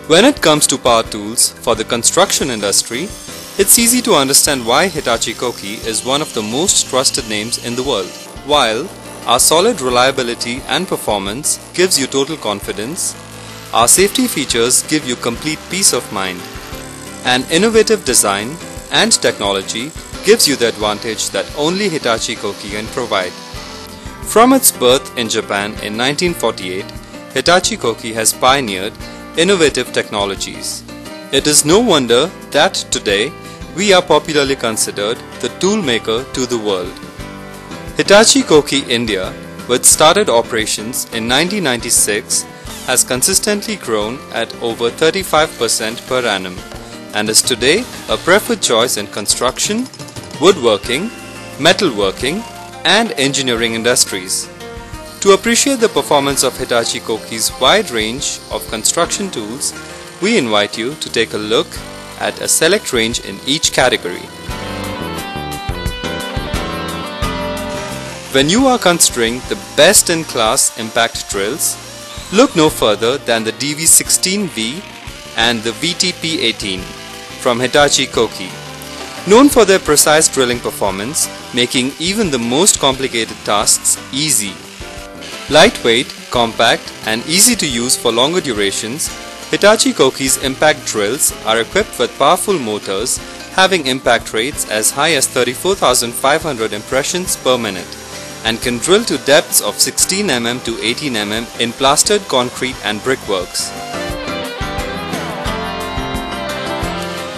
When it comes to power tools for the construction industry, it's easy to understand why Hitachi Koki is one of the most trusted names in the world. While our solid reliability and performance gives you total confidence, our safety features give you complete peace of mind. An innovative design and technology gives you the advantage that only Hitachi Koki can provide. From its birth in Japan in 1948, Hitachi Koki has pioneered innovative technologies. It is no wonder that today we are popularly considered the tool maker to the world. Hitachi Koki India, which started operations in 1996, has consistently grown at over 35% per annum and is today a preferred choice in construction, woodworking, metalworking, and engineering industries. To appreciate the performance of Hitachi Koki's wide range of construction tools, we invite you to take a look at a select range in each category. When you are considering the best-in-class impact drills, look no further than the DV16V and the VTP18 from Hitachi Koki. Known for their precise drilling performance, making even the most complicated tasks easy. Lightweight, compact, and easy to use for longer durations, Hitachi Koki's impact drills are equipped with powerful motors having impact rates as high as 34,500 impressions per minute and can drill to depths of 16 mm to 18 mm in plastered concrete and brickworks.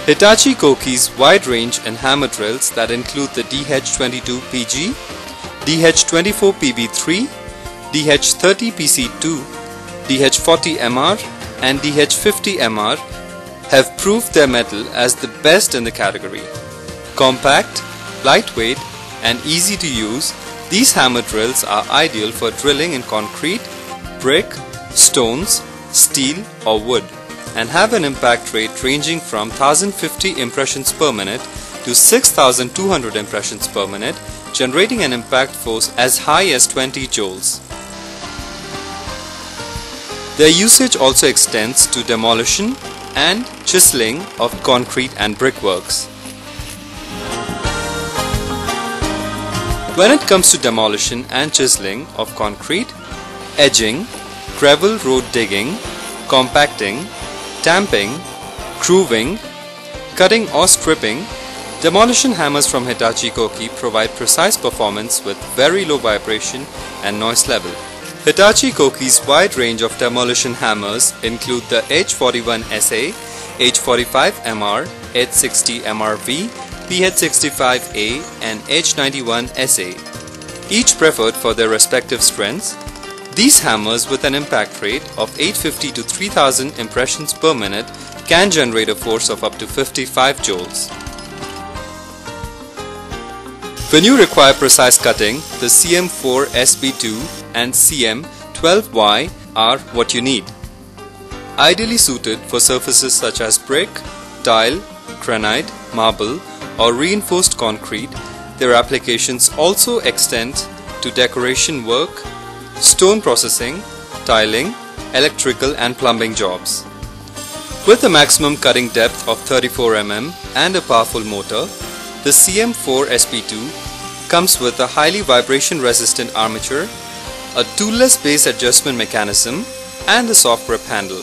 Hitachi Koki's wide range in hammer drills that include the DH22PG, DH24PB3, DH30PC2, DH40MR and DH50MR have proved their mettle as the best in the category. Compact, lightweight and easy to use, these hammer drills are ideal for drilling in concrete, brick, stones, steel or wood and have an impact rate ranging from 1050 impressions per minute to 6200 impressions per minute, generating an impact force as high as 20 joules. Their usage also extends to demolition and chiseling of concrete and brickworks. When it comes to demolition and chiseling of concrete, edging, gravel road digging, compacting, tamping, grooving, cutting or stripping, demolition hammers from Hitachi Koki provide precise performance with very low vibration and noise level. Hitachi Koki's wide range of demolition hammers include the H41SA, H45MR, H60MRV, PH65A and H91SA, each preferred for their respective strengths. These hammers with an impact rate of 850 to 3000 impressions per minute can generate a force of up to 55 joules. When you require precise cutting, the CM4 SB2 and CM12Y are what you need. Ideally suited for surfaces such as brick, tile, granite, marble or reinforced concrete, their applications also extend to decoration work, stone processing, tiling, electrical and plumbing jobs. With a maximum cutting depth of 34 mm and a powerful motor, the CM4 SP2 comes with a highly vibration resistant armature, a toolless base adjustment mechanism and a soft grip handle.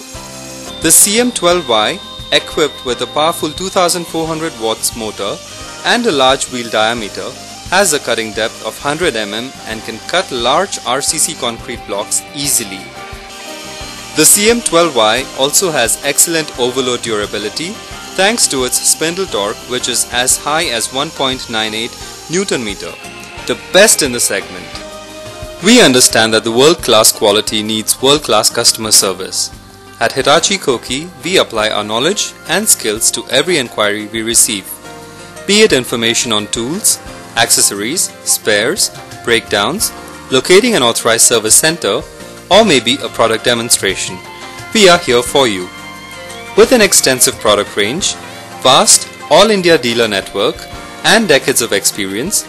The CM12Y, equipped with a powerful 2400 watts motor and a large wheel diameter, has a cutting depth of 100 mm and can cut large RCC concrete blocks easily. The CM12Y also has excellent overload durability thanks to its spindle torque, which is as high as 1.98 Newton meter, the best in the segment. We understand that the world-class quality needs world-class customer service. At Hitachi Koki, we apply our knowledge and skills to every inquiry we receive, be it information on tools, accessories, spares, breakdowns, locating an authorized service center, or maybe a product demonstration. We are here for you. With an extensive product range, vast all-India dealer network, and decades of experience,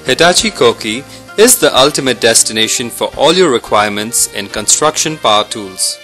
Hitachi Koki is the ultimate destination for all your requirements in construction power tools.